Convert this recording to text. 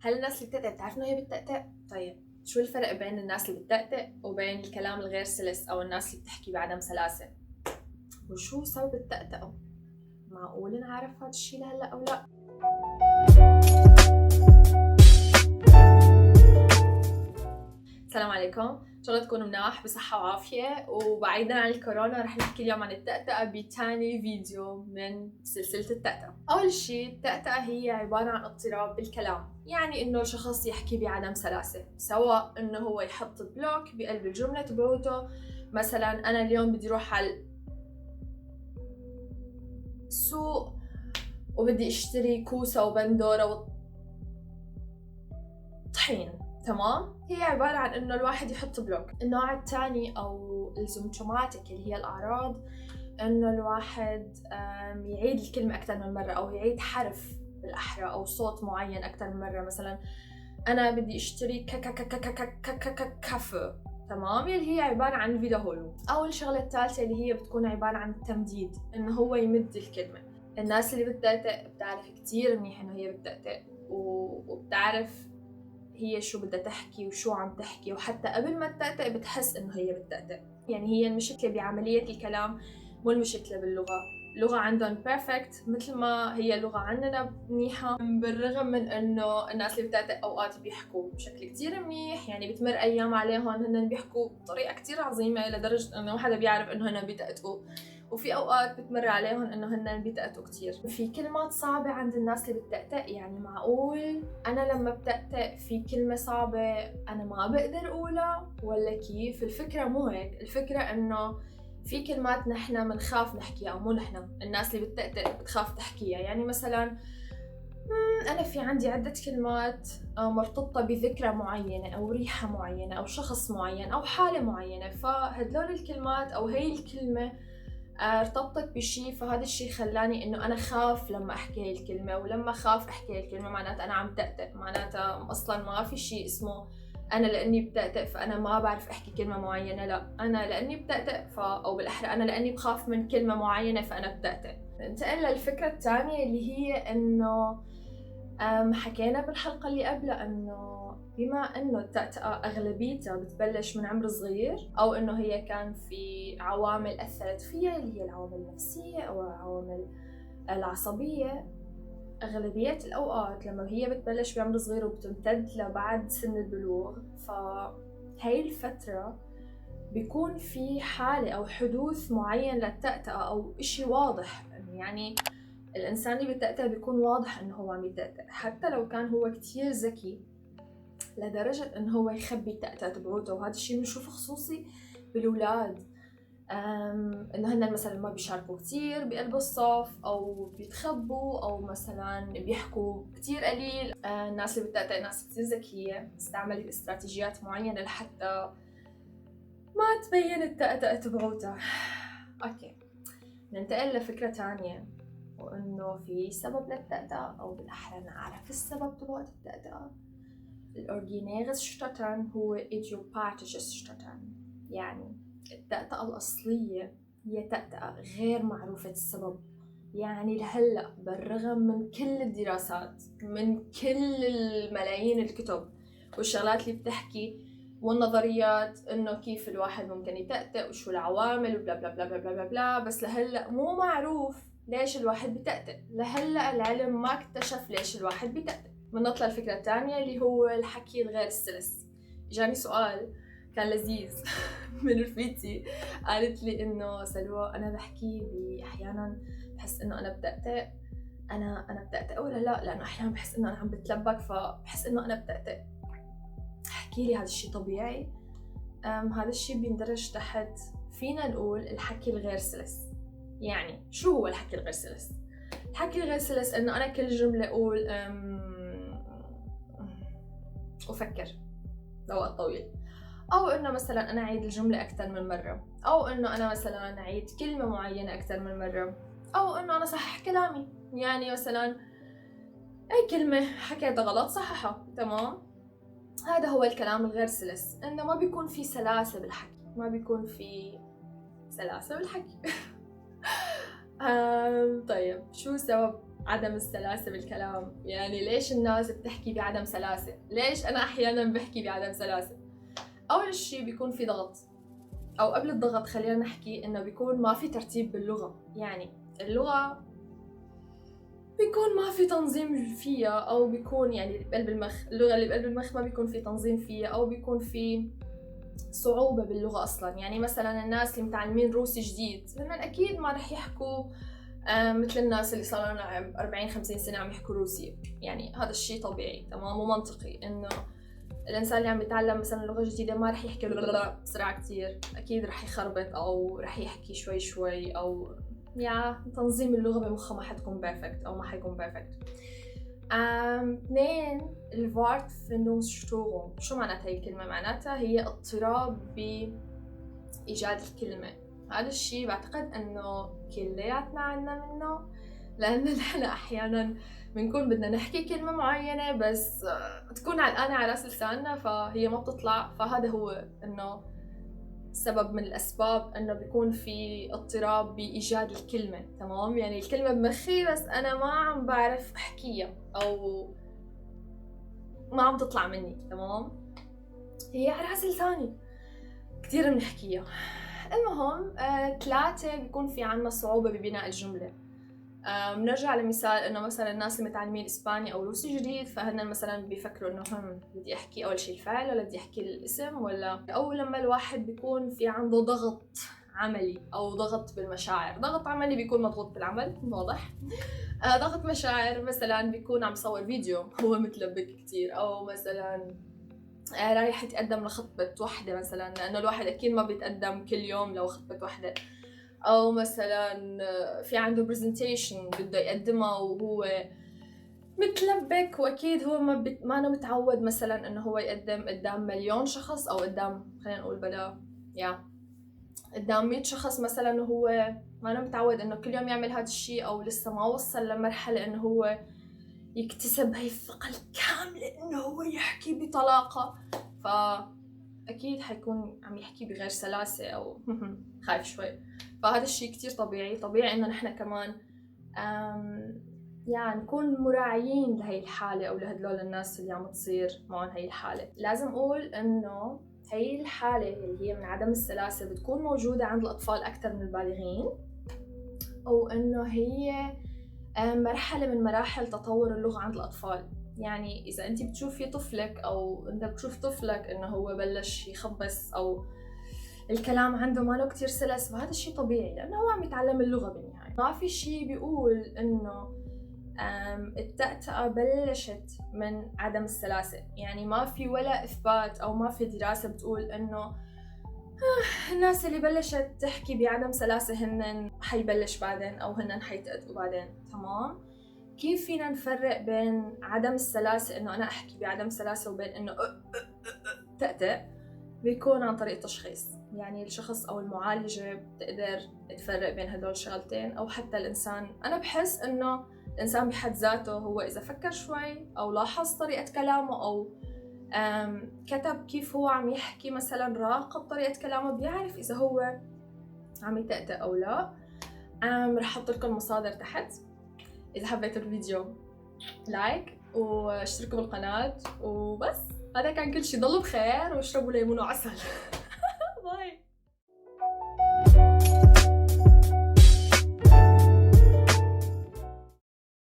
هل الناس اللي بتتأتأ بتعرف إنه هي بتتأتأ؟ طيب شو الفرق بين الناس اللي بتتأتأ وبين الكلام الغير سلس أو الناس اللي بتحكي بعدم سلاسة؟ وشو سبب التأتأة؟ معقول نعرف هذا الشي لهلا أو لا؟ السلام عليكم، إن شاء الله تكونوا مناح بصحة وعافية. وبعيدا عن الكورونا رح نحكي اليوم عن التأتأة بتاني فيديو من سلسلة التأتأة. أول شي التأتأة هي عبارة عن اضطراب بالكلام، يعني إنه الشخص يحكي بعدم سلاسة، سواء إنه هو يحط بلوك بقلب الجملة تبعوته. مثلا أنا اليوم بدي أروح على السوق وبدي أشتري كوسة وبندورة وطحين، تمام؟ هي عبارة عن إنه الواحد يحط بلوك. النوع الثاني أو السيمبتوماتيك اللي هي الأعراض، إنه الواحد يعيد الكلمة أكثر من مرة أو يعيد حرف بالأحرى أو صوت معين أكثر من مرة. مثلا أنا بدي أشتري كافيه، تمام، اللي هي عبارة عن فيدا هولو. أو الشغلة الثالثة اللي هي بتكون عبارة عن التمديد، إنه هو يمد الكلمة. الناس اللي بتتأتأ بتعرف كتير منيح إنه هي بتتأتأ وبتعرف هي شو بدها تحكي وشو عم تحكي، وحتى قبل ما تتأتأ بتحس إنه هي بتتأتأ. يعني هي المشكلة بعملية الكلام مو المشكلة باللغة. اللغة عندهم بيرفكت مثل ما هي اللغة عندنا منيحة، بالرغم من إنه الناس اللي بتتأتأ أوقات بيحكوا بشكل كتير منيح، يعني بتمر أيام عليهم هن بيحكوا بطريقة كتير عظيمة لدرجة إنه ما حدا بيعرف إنه هن بيتأتأوا، وفي أوقات بتمر عليهم إنه هن بيتأتأوا كتير. في كلمات صعبة عند الناس اللي بتتأتأ، يعني معقول أنا لما بتأتأ في كلمة صعبة أنا ما بقدر أقولها ولا كيف؟ الفكرة مو هيك، الفكرة إنه في كلمات نحن منخاف نحكيها، أو مو نحن، الناس اللي بتتأتأ بتخاف تحكيها. يعني مثلا أنا في عندي عدة كلمات مرتبطة بذكرى معينة أو ريحة معينة أو شخص معين أو حالة معينة، فهدول الكلمات أو هي الكلمة ارتبطت بشي، فهذا الشي خلاني إنه أنا خاف لما أحكي هاي الكلمة. ولما خاف أحكي هاي الكلمة معناتها أنا عم تأتأ، معناتها أصلاً ما في شي اسمه أنا لأني بتأتأ فأنا ما بعرف أحكي كلمة معينة. لا، أنا لأني بتأتأ أو بالأحرى أنا لأني بخاف من كلمة معينة فأنا بتأتأ. ننتقل للفكرة الثانية اللي هي إنه حكينا بالحلقة اللي قبلها إنه بما إنه التأتأة أغلبيتها بتبلش من عمر صغير، أو إنه هي كان في عوامل أثرت فيها اللي هي العوامل النفسية أو العوامل العصبية، أغلبية الأوقات لما هي بتبلش بعمر صغير وبتمتد لبعد سن البلوغ، فهي الفترة بيكون في حالة أو حدوث معين للتأتأة أو إشي واضح. يعني الإنسان اللي بيتأتأ بيكون واضح إنه هو عم يتأتأ، حتى لو كان هو كتير ذكي لدرجة إنه هو يخبي التأتأة تبعوته. وهذا الشيء بنشوفه خصوصي بالأولاد، إنه هن مثلا ما بيشاركوا كتير بقلب الصف أو بيتخبوا أو مثلا بيحكوا كتير قليل. الناس اللي بتتأتأ ناس كتير ذكية استعملت استراتيجيات معينة لحتى ما تبين التأتأة تبعوتها. أوكي، ننتقل لفكرة تانية، وإنه في سبب للتأتأة أو بالأحرى نعرف السبب تبعت التأتأة. الأورجينيغسشتاتان هو إيديوباتيشستاتان، يعني التأتأة الأصلية هي تأتأة غير معروفة السبب. يعني لهلأ بالرغم من كل الدراسات، من كل الملايين الكتب والشغلات اللي بتحكي والنظريات إنه كيف الواحد ممكن يتأتأ وشو العوامل وبلا بلا بلا بلا بلا بلا، بس لهلأ مو معروف ليش الواحد بتأتأ. لهلأ العلم ما اكتشف ليش الواحد بتأتأ. بنطلع الفكرة الثانية اللي هو الحكي الغير سلس. جاني سؤال كان لذيذ من رفيقتي، قالت لي إنه سلوى أنا بحكي أحياناً بحس إنه أنا بتأتأ، أنا بتأتأ ولا لا؟ لأنه أحياناً بحس إنه أنا عم بتلبك فبحس إنه أنا بتأتأ. احكي لي هذا الشيء طبيعي؟ هذا الشيء بيندرج تحت فينا نقول الحكي الغير سلس. يعني شو هو الحكي الغير سلس؟ الحكي الغير سلس إنه أنا كل جملة أقول أفكر لوقت طويل، أو إنه مثلاً أنا أعيد الجملة أكثر من مرة، أو إنه أنا مثلاً أعيد كلمة معينة أكثر من مرة، أو إنه أنا صحح كلامي. يعني مثلاً أي كلمة حكيتها غلط صححها، تمام؟ هذا هو الكلام الغير سلس، إنه ما بيكون في سلاسة بالحكي، ما بيكون في سلاسة بالحكي. طيب شو سبب عدم السلاسة بالكلام. يعني ليش الناس بتحكي بعدم سلاسة؟ ليش أنا أحياناً بحكي بعدم سلاسة؟ أول شيء بيكون في ضغط، أو قبل الضغط خلينا نحكي إنه بيكون ما في ترتيب باللغة. يعني اللغة بيكون ما في تنظيم فيها، أو بيكون يعني بقلب المخ، اللغة اللي بقلب المخ ما بيكون في تنظيم فيها، أو بيكون في صعوبة باللغة أصلاً. يعني مثلاً الناس اللي متعلمين روسي جديد هن أكيد ما رح يحكوا مثل الناس اللي صار لنا 40-50 سنة عم يحكوا روسي. يعني هذا الشيء طبيعي تمام ومنطقي، إنه الإنسان اللي عم يتعلم مثلا لغة جديدة ما رح يحكي بسرعة كتير، أكيد رح يخربط أو رح يحكي شوي شوي، أو يعني تنظيم اللغة بمخه ما حتكون بيرفكت أو ما حيكون بيرفكت. اثنين، الفارت فيندومستورم. شو معناتها هي الكلمة؟ معناتها هي اضطراب بإيجاد الكلمة. هذا الشيء بعتقد إنه كلياتنا عنا منه، لأن نحن أحياناً بنكون بدنا نحكي كلمة معينة بس تكون علقانة على راس لساننا فهي ما بتطلع. فهذا هو إنه سبب من الأسباب إنه بيكون في اضطراب بإيجاد الكلمة. تمام، يعني الكلمة بمخي بس أنا ما عم بعرف أحكيها أو ما عم تطلع مني. تمام، هي على راس لساني كتير بنحكيها. المهم ثلاثة، بيكون في عنا صعوبة ببناء الجملة. بنرجع لمثال انه مثلا الناس اللي متعلمين اسباني او روسي جديد فهن مثلا بيفكروا انه بدي احكي اول شيء الفعل ولا بدي احكي الاسم، ولا او لما الواحد بيكون في عنده ضغط عملي او ضغط بالمشاعر. ضغط عملي بيكون مضغوط بالعمل واضح. ضغط مشاعر مثلا بيكون عم يصور فيديو هو متلبك كتير، او مثلا رايح يتقدم لخطبة وحدة مثلا، لانه الواحد اكيد ما بيتقدم كل يوم لو خطبة وحدة. او مثلا في عنده برزنتيشن بده يقدمها وهو متلبك، واكيد هو ما أنا متعود مثلا انه هو يقدم قدام مليون شخص او قدام خلينا نقول بلا قدام 100 شخص مثلا، وهو ما أنا متعود انه كل يوم يعمل هذا الشيء، او لسه ما وصل لمرحلة انه هو يكتسب هاي الثقة الكاملة انه هو يحكي بطلاقة. فاكيد حيكون عم يحكي بغير سلاسة او خايف شوي. فهذا الشيء كتير طبيعي انه نحن كمان يعني نكون مراعيين لهي الحالة او لهدول الناس اللي عم تصير معهم هي الحالة. لازم اقول انه هي الحالة اللي هي من عدم السلاسة بتكون موجودة عند الاطفال اكثر من البالغين، او انه هي مرحلة من مراحل تطور اللغة عند الاطفال. يعني اذا انت بتشوفي طفلك او انت بتشوف طفلك انه هو بلش يخبص او الكلام عنده ما له كتير سلس، فهذا الشيء طبيعي لأنه هو عم يتعلم اللغة بالنهاية. ما في شيء بيقول إنه التأتأة بلشت من عدم السلاسة. يعني ما في ولا إثبات أو ما في دراسة بتقول إنه الناس اللي بلشت تحكي بعدم سلاسة هن حيبلش بعدين أو هن حيتأتوا بعدين. تمام، كيف فينا نفرق بين عدم السلاسة إنه أنا أحكي بعدم سلاسة وبين إنه تأتأ؟ بيكون عن طريق تشخيص. يعني الشخص أو المعالجة بتقدر تفرق بين هدول الشغلتين، أو حتى الإنسان. أنا بحس إنه الإنسان بحد ذاته هو إذا فكر شوي أو لاحظ طريقة كلامه أو كتب كيف هو عم يحكي مثلا، راقب طريقة كلامه، بيعرف إذا هو عم يتأتأ أو لا. رح أحط لكم مصادر تحت. إذا حبيتوا الفيديو لايك واشتركوا بالقناة، وبس هذا كان كل شي. ضلوا بخير واشربوا ليمون وعسل.